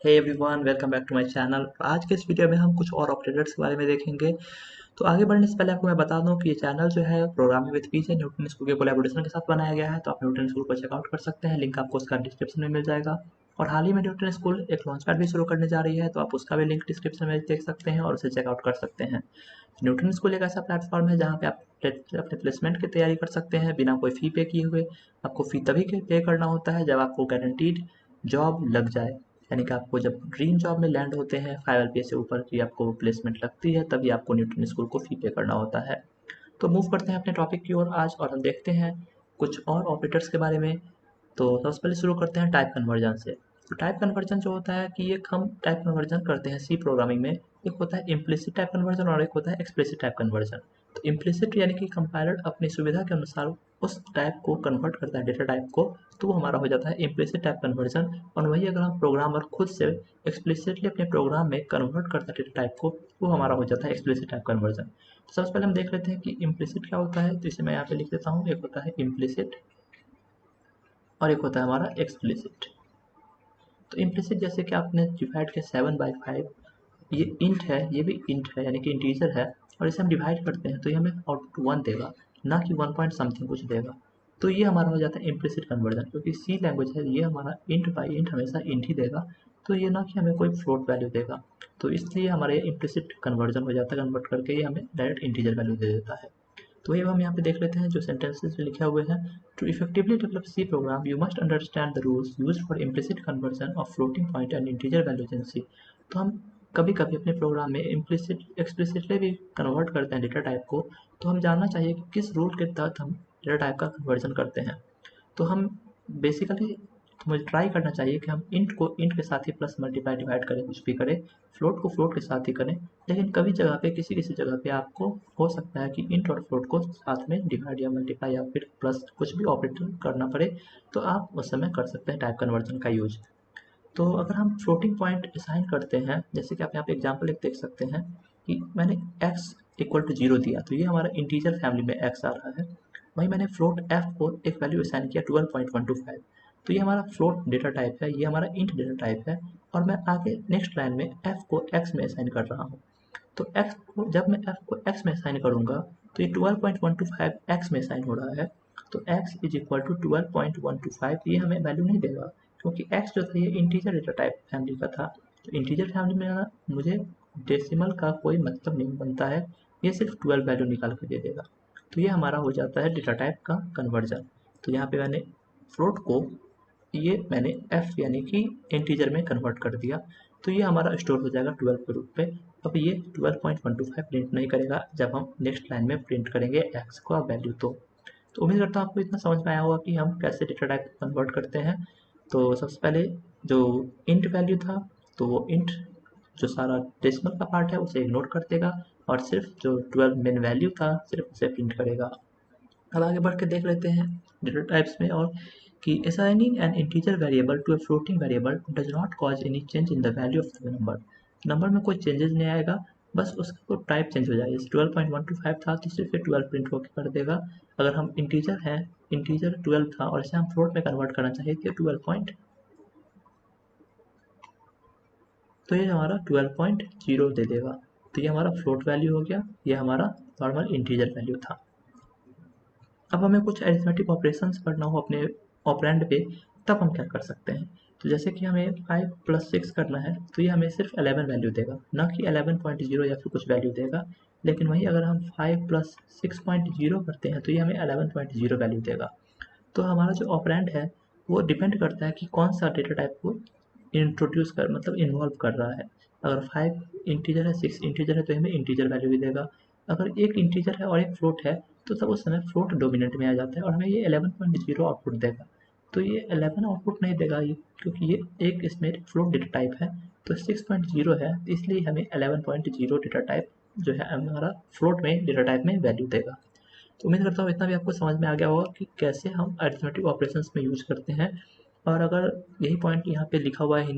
Hey everyone, welcome back to my channel. आज के इस वीडियो में हम कुछ और ऑपरेटर्स के बारे में देखेंगे। तो आगे बढ़ने से पहले आपको मैं बता दूं कि ये चैनल जो है programming with PJ Newton school के कोलैबोरेशन के साथ बनाया गया है। तो आप न्यूटन स्कूल को चेकआउट कर सकते हैं, लिंक आपको उसका डिस्क्रिप्शन में मिल जाएगा। और हाल ही में न्यूटन स्कूल एक लॉन्च पैड भी शुरू करने जा रही है, तो आप उसका भी लिंक डिस्क्रिप्शन में देख सकते हैं और उसे चेकआउट कर सकते हैं। न्यूटन स्कूल एक ऐसा प्लेटफॉर्म है जहाँ पे आप अपने प्लेसमेंट की तैयारी कर सकते हैं बिना कोई फ़ी पे किए हुए। आपको फ़ी तभी पे करना होता है जब आपको गारंटीड जॉब लग जाए, यानी कि आपको जब ड्रीम जॉब में लैंड होते हैं 5 एलपीए से ऊपर की आपको प्लेसमेंट लगती है, तभी आपको न्यूटन स्कूल को फ़ी पे करना होता है। तो मूव करते हैं अपने टॉपिक की ओर आज, और हम देखते हैं कुछ और ऑपरेटर्स के बारे में। तो सबसे पहले शुरू करते हैं टाइप कन्वर्जन से। तो टाइप कन्वर्जन जो होता है कि एक हम टाइप कन्वर्जन करते हैं सी प्रोग्रामिंग में। एक होता है इम्प्लिसिट टाइप कन्वर्जन और एक होता है एक्सप्लिसिट टाइप कन्वर्जन। तो इम्प्लिसिट यानी कि कंपाइलर अपनी सुविधा के अनुसार उस टाइप को कन्वर्ट करता है, डेटा टाइप को, तो वो हमारा हो जाता है इम्प्लिसिट टाइप कन्वर्जन। और वही अगर हम प्रोग्रामर खुद से एक्सप्लिसिटली अपने प्रोग्राम में कन्वर्ट करता है डेटा टाइप को, वो हमारा हो जाता है एक्सप्लिसिट टाइप कन्वर्जन। तो सबसे पहले हम देख लेते हैं कि इम्प्लिसिट क्या होता है। तो इसे मैं यहाँ पे लिख देता हूँ, एक होता है इम्प्लिसिट और एक होता है हमारा एक्सप्लिसिट। तो इम्प्लिसिट जैसे कि आपने डिवाइड किया 7/5, ये इंट है, ये भी इंट है यानी कि इंटीजर है, और इसे हम डिवाइड करते हैं तो ये हमें आउटपुट 1 देगा, ना कि 1 पॉइंट समथिंग कुछ देगा। तो ये हमारा हो जाता है इम्प्लिसिट कन्वर्जन, क्योंकि सी लैंग्वेज है, ये हमारा इंट बाई इंट हमेशा इंट ही देगा। तो ये ना कि हमें कोई फ्लोट वैल्यू देगा। तो इसलिए हमारा ये इम्प्लिसिट कन्वर्जन हो जाता है, कन्वर्ट करके ये हमें डायरेक्ट इंटीजर वैल्यू दे देता है। तो ये हम यहाँ पे देख लेते हैं जो सेंटेंसेस में लिखे हुए हैं। To effectively develop C program you must understand the rules used for implicit conversion of floating point and integer values in C. तो हम कभी कभी अपने प्रोग्राम में इम्प्लिसिट एक्सप्लिसिटली भी कन्वर्ट करते हैं डेटा टाइप को। तो हम जानना चाहिए कि किस रूल के तहत हम डेटा टाइप का कन्वर्जन करते हैं। तो हम बेसिकली मुझे ट्राई करना चाहिए कि हम इंट को इंट के साथ ही प्लस मल्टीप्लाई डिवाइड करें, कुछ भी करें, फ्लोट को फ्लोट के साथ ही करें। लेकिन कभी जगह पे किसी किसी जगह पे आपको हो सकता है कि इंट और फ्लोट को साथ में डिवाइड या मल्टीप्लाई या फिर प्लस कुछ भी ऑपरेटर करना पड़े, तो आप उस समय कर सकते हैं टाइप कन्वर्जन का यूज। तो अगर हम फ्लोटिंग पॉइंट असाइन करते हैं, जैसे कि आप यहाँ पे एग्जाम्पल एक देख सकते हैं कि मैंने x इक्वल टू 0 दिया, तो ये हमारा इंटीजर फैमिली में x आ रहा है। वहीं मैंने फ्लोट f को एक वैल्यू असाइन किया 12.125, तो ये हमारा फ्लोट डेटा टाइप है, ये हमारा इंट डेटा टाइप है। और मैं आगे नेक्स्ट लाइन में f को x में असाइन कर रहा हूँ। तो x को जब मैं f को x में असाइन करूँगा, तो ये 12.125 x में असाइन हो रहा है। तो x इज इक्वल टू 12.125, ये हमें वैल्यू नहीं देगा, क्योंकि x जो था ये इंटीजर डेटा टाइप फैमिली का था। तो इंटीजर फैमिली में मुझे डेसिमल का कोई मतलब नहीं बनता है, ये सिर्फ 12 वैल्यू निकाल के दे देगा। तो ये हमारा हो जाता है डेटा टाइप का कन्वर्जन। तो यहाँ पे मैंने फ्लोट को, ये मैंने f यानी कि इंटीजर में कन्वर्ट कर दिया। तो ये हमारा स्टोर हो जाएगा 12 के रूप पे। अब ये 12.125 प्रिंट नहीं करेगा जब हम नेक्स्ट लाइन में प्रिंट करेंगे x का वैल्यू। तो उम्मीद करता हूँ आपको इतना समझ में आया होगा कि हम कैसे डेटा टाइप कन्वर्ट करते हैं। तो सबसे पहले जो इंट वैल्यू था, तो वो इंट जो सारा डेसिमल का पार्ट है उसे इग्नोर कर देगा, और सिर्फ जो 12 मेन वैल्यू था सिर्फ उसे प्रिंट करेगा। अब आगे बढ़ के देख लेते हैं डेटा टाइप्स में, और कि assigning an integer variable to a floating variable does not cause any change in the value of the number। Number में कोई चेंजेस नहीं आएगा, बस उसको टाइप चेंज हो जाएगी। जैसे 12.125 था तो सिर्फ ये 12 प्रिंट होकर कर देगा। अगर हम इंटीजर है, इंटीजर 12 था और इसे हम फ्लोट में कन्वर्ट करना चाहिए तो 12 तो ये हमारा 12.0 दे देगा। तो ये हमारा फ्लोट वैल्यू हो गया, ये हमारा नॉर्मल इंटीजर वैल्यू था। अब हमें कुछ अरिथमेटिक ऑपरेशंस करना हो अपने ऑपरेंड पे, तब हम क्या कर सकते हैं। तो जैसे कि हमें 5 + 6 करना है, तो ये हमें सिर्फ 11 वैल्यू देगा, ना कि 11.0 या फिर कुछ वैल्यू देगा। लेकिन वहीं अगर हम 5 + 6.0 करते हैं तो ये हमें 11.0 वैल्यू देगा। तो हमारा जो ऑपरेंड है वो डिपेंड करता है कि कौन सा डेटा टाइप को इंट्रोड्यूस कर मतलब इन्वॉल्व कर रहा है। अगर 5 इंटीजर है, 6 इंटीजर है, तो हमें इंटीजर वैल्यू भी देगा। अगर एक इंटीजर है और एक फ्लोट है, तो तब उस समय फ्लोट डोमिनेंट में आ जाता है और हमें ये 11.0 आउटपुट देगा। तो ये 11 आउटपुट नहीं देगा ये, क्योंकि ये एक इसमें फ्लोट डेटा टाइप है। तो 6.0 है, इसलिए हमें 11.0 डेटा टाइप जो है हमारा फ्लोट में डेटा टाइप में वैल्यू देगा। तो उम्मीद करता हूँ इतना भी आपको समझ में आ गया होगा कि कैसे हम अरिथमेटिक ऑपरेशंस में यूज करते हैं। और अगर यही पॉइंट यहाँ पे लिखा हुआ है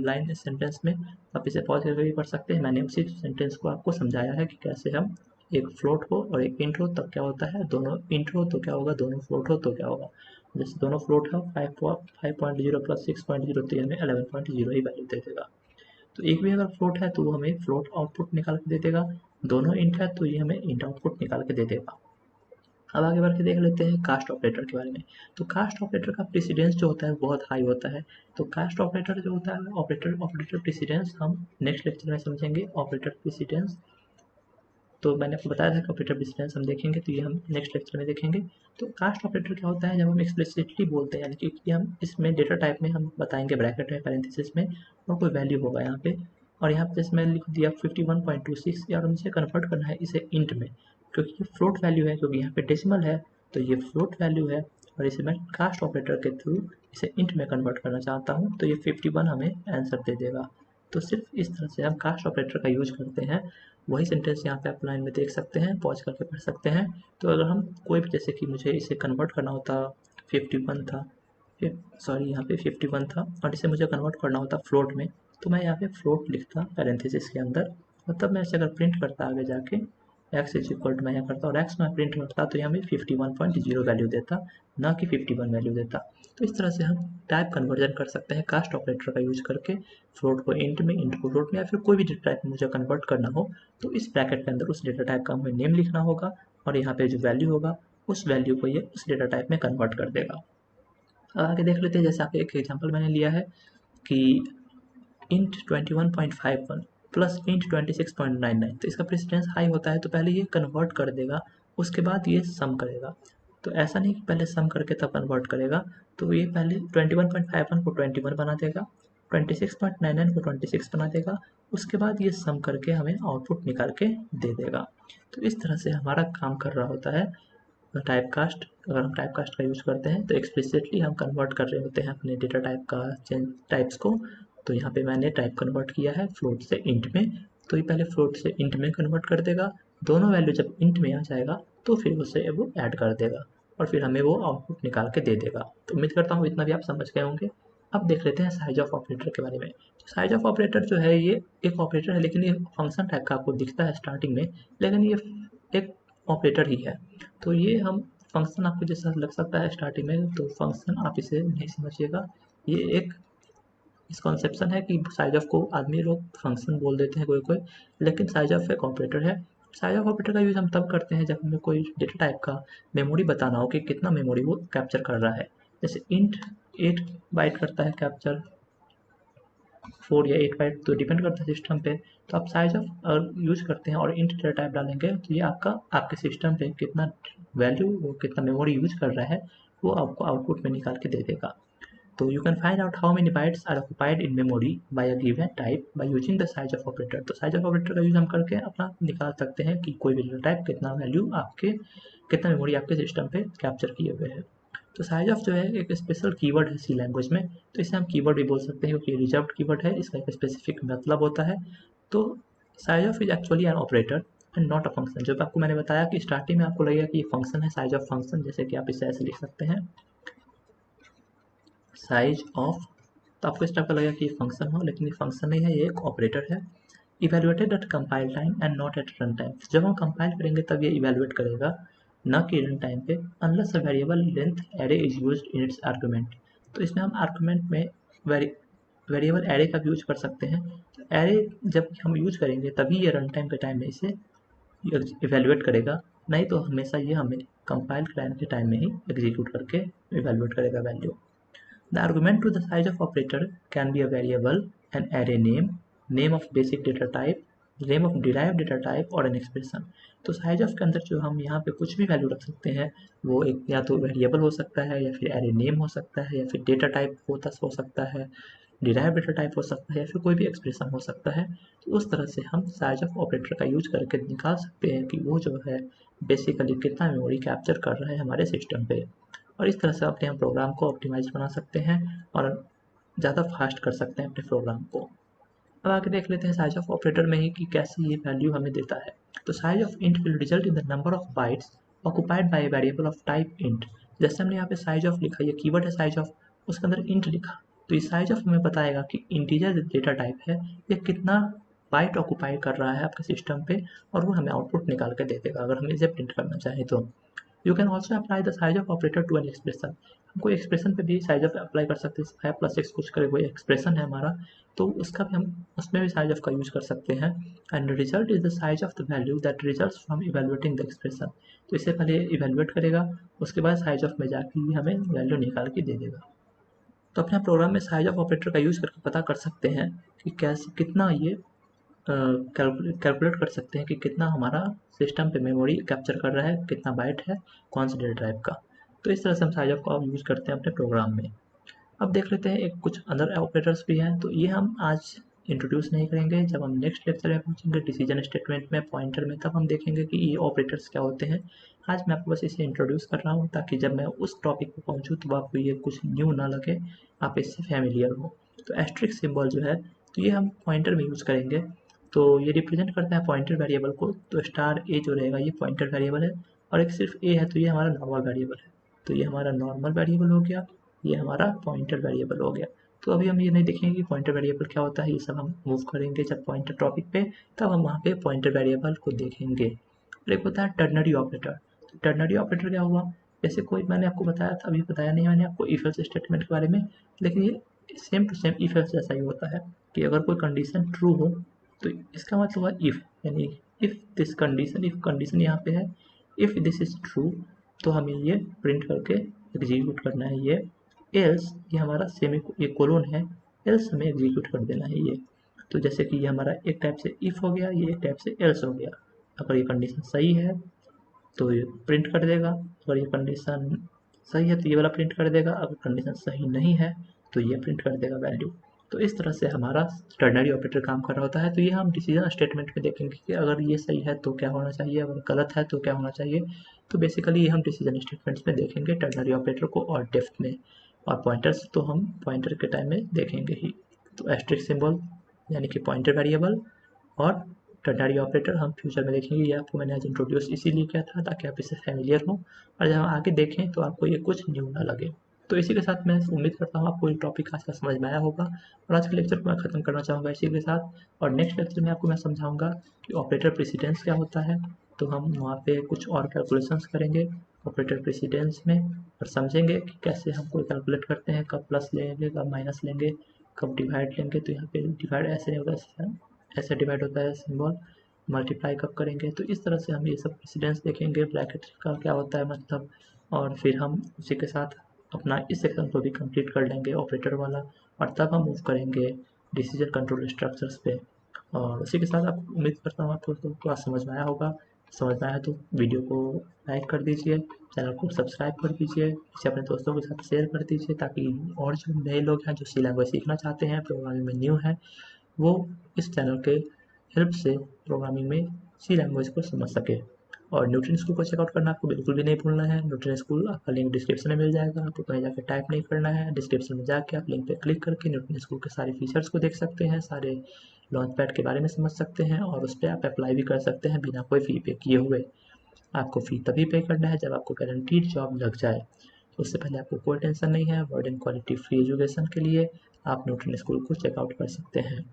लाइन सेंटेंस में, आप इसे पॉज करके भी पढ़ सकते हैं। मैंने उसी सेंटेंस को आपको समझाया है कि कैसे हम एक फ्लोट हो और एक इंट हो तब क्या होता है, दोनों इंट हो तो क्या होगा, दोनों फ्लोट हो तो क्या होगा। जैसे दोनों फ्लोट है 5.0 प्लस 6.0 तो ये हमें 11.0 ही वैल्यू दे देगा। तो एक भी अगर फ्लोट है तो वो हमें फ्लोट आउटपुट निकाल के दे देगा, दोनों इंट है तो ये हमें इंट आउटपुट निकाल के दे देगा। अब आगे बढ़ के देख लेते हैं कास्ट ऑपरेटर के बारे में। तो कास्ट ऑपरेटर का प्रेसिडेंस जो होता है बहुत हाई होता है। तो कास्ट ऑपरेटर जो होता है ऑपरेटर प्रेसिडेंस हम नेक्स्ट लेक्चर में समझेंगे। ऑपरेटर प्रेसिडेंस तो मैंने आपको बताया था कि ऑपरेटर प्रेसिडेंस हम देखेंगे, तो ये हम नेक्स्ट लेक्चर में देखेंगे। तो कास्ट ऑपरेटर क्या होता है, जब हम एक्सप्लिसिटली बोलते हैं, यानी कि हम इसमें डेटा टाइप में हम बताएंगे ब्रैकेट में पैरेंथेसिस में और कोई वैल्यू होगा यहाँ पे, और यहाँ पे जैसे मैंने लिख दिया 51.26 और मुझे कन्वर्ट करना है इसे इंट में, क्योंकि ये फ्लोट वैल्यू है, क्योंकि यहाँ पे डेसिमल है तो ये फ्लोट वैल्यू है, और इसे मैं कास्ट ऑपरेटर के थ्रू इसे इंट में कन्वर्ट करना चाहता हूँ, तो ये 51 हमें आंसर दे देगा। तो सिर्फ इस तरह से हम कास्ट ऑपरेटर का यूज करते हैं। वही सेंटेंस यहाँ पे आप लाइन में देख सकते हैं, पॉज करके पढ़ सकते हैं। तो अगर हम कोई भी, जैसे कि मुझे इसे कन्वर्ट करना होता 51 था, सॉरी यहाँ पे 51 था और इसे मुझे कन्वर्ट करना होता फ्लोट में, तो मैं यहाँ पे फ्लोट लिखता पैरेंथेसिस के अंदर, और तब मैं इसे अगर प्रिंट करता आगे जाके x इज इक्वल टू मैं यहाँ करता और x में प्रिंट करता तो यहाँ में 51.0 वैल्यू देता, ना कि 51 वैल्यू देता। तो इस तरह से हम टाइप कन्वर्जन कर सकते हैं कास्ट ऑपरेटर का यूज करके, फ्लोट को इंट में, इंट को फ्लोट में, या फिर कोई भी डेटा टाइप मुझे कन्वर्ट करना हो तो इस ब्रैकेट के अंदर उस डेटा टाइप का हमें नेम लिखना होगा और यहाँ पे जो वैल्यू होगा उस वैल्यू को ये उस डेटा टाइप में कन्वर्ट कर देगा। अब आगे देख लेते हैं, जैसे आप एक एग्जांपल मैंने लिया है कि इंट 21.51 प्लस इंट 26.99, तो इसका प्रेसिडेंस हाई होता है तो पहले ये कन्वर्ट कर देगा, उसके बाद ये सम करेगा। तो ऐसा नहीं कि पहले सम करके तब कन्वर्ट करेगा, तो ये पहले 21.51 को 21 बना देगा, 26.99 को 26 बना देगा, उसके बाद ये सम करके हमें आउटपुट निकाल के दे देगा। तो इस तरह से हमारा काम कर रहा होता है टाइप कास्ट। अगर हम टाइप कास्ट का यूज़ करते हैं तो एक्सप्लिसिटली हम कन्वर्ट कर रहे होते हैं अपने डेटा टाइप का चेंज टाइप्स को। तो यहाँ पे मैंने टाइप कन्वर्ट किया है फ्लोट से इंट में, तो ये पहले फ्लोट से इंट में कन्वर्ट कर देगा, दोनों वैल्यू जब इंट में आ जाएगा तो फिर उसे वो ऐड कर देगा और फिर हमें वो आउटपुट निकाल के दे देगा। तो उम्मीद करता हूँ इतना भी आप समझ गए होंगे। अब देख लेते हैं साइज ऑफ ऑपरेटर के बारे में। तो साइज ऑफ ऑपरेटर जो है ये एक ऑपरेटर है, लेकिन ये फंक्शन टाइप का आपको दिखता है स्टार्टिंग में, लेकिन ये एक ऑपरेटर ही है। तो ये हम फंक्शन आपको जैसा लग सकता है स्टार्टिंग में, तो फंक्शन आप इसे नहीं समझिएगा, ये एक मिसकॉन्सेप्शन है कि साइज ऑफ को आदमी लोग फंक्शन बोल देते हैं कोई कोई, लेकिन साइज ऑफ एक ऑपरेटर है। साइज ऑफ ऑपरेटर का यूज़ हम तब करते हैं जब हमें कोई डेटा टाइप का मेमोरी बताना हो कि कितना मेमोरी वो कैप्चर कर रहा है। जैसे इंट 8 बाइट करता है कैप्चर, 4 या 8 बाइट, तो डिपेंड करता है सिस्टम पे। तो आप साइज ऑफ यूज करते हैं और इंट डेटा टाइप डालेंगे तो ये आपके सिस्टम पे कितना वैल्यू, वो कितना मेमोरी यूज कर रहा है वो आपको आउटपुट में निकाल के दे देगा। तो you can find out how many bytes are occupied in memory by a given type by using the size of operator। तो size of operator का यूज हम करके अपना निकाल सकते हैं कि कोई भी डेटा टाइप कितना वैल्यू आपके, कितना मेमोरी आपके सिस्टम पे कैप्चर किए हुए हैं। तो साइज ऑफ जो है एक स्पेशल कीवर्ड है सी लैंग्वेज में, तो इसे हम कीवर्ड भी बोल सकते हैं क्योंकि रिजर्व्ड कीवर्ड है, इसका एक स्पेसिफिक मतलब होता है। तो size of is actually an operator and not a function. जो आपको मैंने बताया कि स्टार्टिंग में आपको लगेगा कि ये फंक्शन है साइज ऑफ फंक्शन, जैसे कि आप इसे ऐसे लिख सकते हैं साइज ऑफ, तो आपको इस टाइप का लगेगा कि ये फंक्शन हो, लेकिन ये फंक्शन नहीं है, ये एक ऑपरेटर है। Evaluated eight compile time and not at run time. जब हम कंपाइल करेंगे तब ये इवेलुएट करेगा, न कि रन टाइम पे, unless a variable length array is used in its argument. तो इसमें हम आर्गुमेंट में वेरिएबल एरे का भी यूज कर सकते हैं। तो एरे जब हम यूज करेंगे तभी ये रन टाइम के टाइम में इसे इवेलुएट करेगा, नहीं तो हमेशा ये हमें कंपाइल कराने के टाइम में ही एग्जीक्यूट करके इवेलुएट करेगा value. The argument to the size of operator can be a variable, an array name, name of basic data type, name of derived data type और an expression। तो size of के अंदर जो हम यहाँ पे कुछ भी वैल्यू रख सकते हैं वो एक या तो वेरिएबल हो सकता है, या फिर एरे नेम हो सकता है, या फिर डेटा टाइप हो सकता है, डिराइव डेटा टाइप हो सकता है, या फिर कोई भी एक्सप्रेशन हो सकता है। तो उस तरह से हम साइज ऑफ ऑपरेटर का यूज करके निकाल सकते हैं कि वो जो है बेसिकली कितना मेमोरी कैप्चर कर रहा है हमारे सिस्टम पे, और इस तरह से अपने हम प्रोग्राम को ऑप्टिमाइज बना सकते हैं और ज़्यादा फास्ट कर सकते हैं अपने प्रोग्राम को। अब आगे देख लेते हैं साइज ऑफ ऑपरेटर में ही कि कैसे ये वैल्यू हमें देता है। तो size of int will result in the number of bytes occupied by variable of type int. जैसे हमने यहाँ पे साइज ऑफ लिखा, ये कीवर्ड है साइज ऑफ, उसके अंदर इंट लिखा, तो ये साइज ऑफ हमें बताएगा कि इंटीजर डेटा टाइप है ये कितना बाइट ऑक्युपाई कर रहा है आपके सिस्टम पे, और वो हमें आउटपुट निकाल के दे देगा अगर हम इसे प्रिंट करना चाहें तो। You can also apply the size of operator to an expression. हम कोई एक्सप्रेशन पे भी साइज ऑफ अप्लाई कर सकते हैं। 5+6 कुछ करे कोई एक्सप्रेशन है हमारा, तो उसका भी हम उसमें भी साइज ऑफ का यूज कर सकते हैं। And result is the size of the value that results from evaluating the expression. तो इससे पहले इवेलुएट करेगा, उसके बाद साइज ऑफ में जाके हमें वैल्यू निकाल के दे देगा। तो अपने प्रोग्राम में साइज ऑफ ऑपरेटर का यूज़ करके पता कर सकते हैं कि कैसे कितना ये कैलकुलेट कर सकते हैं कि कितना हमारा सिस्टम पे मेमोरी कैप्चर कर रहा है, कितना बाइट है कौन से डेटा टाइप का। तो इस तरह से हम साइज ऑफ का यूज़ करते हैं अपने प्रोग्राम में। अब देख लेते हैं एक कुछ अदर ऑपरेटर्स भी हैं, तो ये हम आज इंट्रोड्यूस नहीं करेंगे। जब हम नेक्स्ट लेक्चर में पहुंचेंगे डिसीजन स्टेटमेंट में, पॉइंटर में, तब हम देखेंगे कि ये ऑपरेटर्स क्या होते हैं। आज मैं आपको बस इसे इंट्रोड्यूस कर रहा हूँ ताकि जब मैं उस टॉपिक पे पहुँचूँ तो आपको ये कुछ न्यू ना लगे, आप इससे फैमिलियर हो। तो एस्ट्रिक सिंबल जो है, तो ये हम पॉइंटर में यूज़ करेंगे। तो ये रिप्रेजेंट करता है पॉइंटर वेरिएबल को। तो स्टार ए जो रहेगा ये पॉइंटर वेरिएबल है, और एक सिर्फ ए है तो ये हमारा नॉर्मल वेरिएबल है। तो ये हमारा नॉर्मल वेरिएबल हो गया, ये हमारा पॉइंटर वेरिएबल हो गया। तो अभी हम ये नहीं देखेंगे कि पॉइंटर वेरिएबल क्या होता है, ये सब हम मूव करेंगे जब पॉइंटर टॉपिक पे, तब हम वहाँ पे पॉइंटर वेरिएबल को देखेंगे। फिर एक होता है टर्नरी ऑपरेटर। तो टर्नरी ऑपरेटर क्या हुआ, जैसे कोई मैंने आपको बताया था, अभी बताया नहीं मैंने आपको इफ एल्स स्टेटमेंट के बारे में, लेकिन ये same to same if else जैसा ही होता है कि अगर कोई कंडीशन ट्रू हो तो इसका मतलब हुआ इफ, यानी if this condition, if condition यहाँ पे है, इफ दिस इज ट्रू तो हमें ये प्रिंट करके एग्जीक्यूट करना है ये। एल्स ये हमारा सेमी ये कोलोन है, एल्स हमें एग्जीक्यूट कर देना है ये। तो जैसे कि ये हमारा एक टाइप से इफ हो गया, ये एक टाइप से एल्स हो गया। अगर ये कंडीशन सही है तो ये प्रिंट कर देगा, अगर ये कंडीशन सही है तो ये वाला प्रिंट कर देगा, अगर कंडीशन सही नहीं है तो ये प्रिंट कर देगा वैल्यू। तो इस तरह से हमारा टर्नरी ऑपरेटर काम कर रहा होता है। तो ये हम डिसीजन स्टेटमेंट में देखेंगे कि अगर ये सही है तो क्या होना चाहिए, अगर गलत है तो क्या होना चाहिए। तो बेसिकली ये हम डिसीजन स्टेटमेंट्स में देखेंगे टर्नरी ऑपरेटर को, और डेप्थ में, और पॉइंटर्स तो हम पॉइंटर के टाइम में देखेंगे ही। तो एस्ट्रिक सिंबल यानी कि पॉइंटर वेरिएबल और टर्नरी ऑपरेटर हम फ्यूचर में देखेंगे। ये आपको मैंने आज इंट्रोड्यूस इसीलिए किया था ताकि आप इससे फैमिलियर हो, और जब आगे देखें तो आपको ये कुछ न्यू ना लगे। तो इसी के साथ मैं उम्मीद करता हूँ आपको ये टॉपिक आज का समझ में आया होगा, और आज के लेक्चर को मैं ख़त्म करना चाहूँगा इसी के साथ। और नेक्स्ट लेक्चर में आपको मैं समझाऊँगा कि ऑपरेटर प्रेसिडेंस क्या होता है। तो हम वहाँ पे कुछ और कैलकुलेशंस करेंगे ऑपरेटर प्रेसिडेंस में, और समझेंगे कि कैसे हम कोई कैलकुलेट करते हैं, कब प्लस लेंगे, कब माइनस लेंगे, कब डिवाइड लेंगे। तो यहाँ पे डिवाइड ऐसे नहीं होगा, ऐसे डिवाइड होता है सिंबल, मल्टीप्लाई कब करेंगे। तो इस तरह से हम ये सब प्रेसिडेंस देखेंगे, ब्रैकेट का क्या होता है मतलब, और फिर हम उसी के साथ अपना इस सेक्शन को भी कंप्लीट कर लेंगे ऑपरेटर वाला, और तब हम मूव करेंगे डिसीजन कंट्रोल स्ट्रक्चर्स पे। और उसी के साथ आप उम्मीद करता हूँ आपको तो क्लास समझ में आया होगा। समझ में आया तो वीडियो को लाइक कर दीजिए, चैनल को सब्सक्राइब कर दीजिए, इसे अपने दोस्तों के साथ शेयर कर दीजिए, ताकि और जो नए लोग हैं जो सी लैंग्वेज सीखना चाहते हैं, प्रोग्रामिंग में न्यू है, वो इस चैनल के हेल्प से प्रोग्रामिंग में सी लैंग्वेज को समझ सके। और न्यूटन स्कूल को चेकआउट करना आपको बिल्कुल भी नहीं भूलना है। न्यूटन स्कूल आपका लिंक डिस्क्रिप्शन में मिल जाएगा, आपको कहीं जाकर टाइप नहीं करना है। डिस्क्रिप्शन में जाके आप लिंक पे क्लिक करके न्यूटन स्कूल के सारे फीचर्स को देख सकते हैं, सारे लॉन्च पैड के बारे में समझ सकते हैं, और उस पर आप अप्लाई भी कर सकते हैं बिना कोई फ़ी पे किए हुए। आपको फ़ी तभी पे करना है जब आपको गारंटीड जॉब लग जाए। तो उससे पहले आपको कोई टेंशन नहीं है। Word and quality free education के लिए आप न्यूटन स्कूल को चेकआउट कर सकते हैं।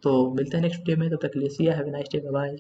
तो मिलते हैं नेक्स्ट वीडियो में, तब तक के लिए see have a nice day, bye.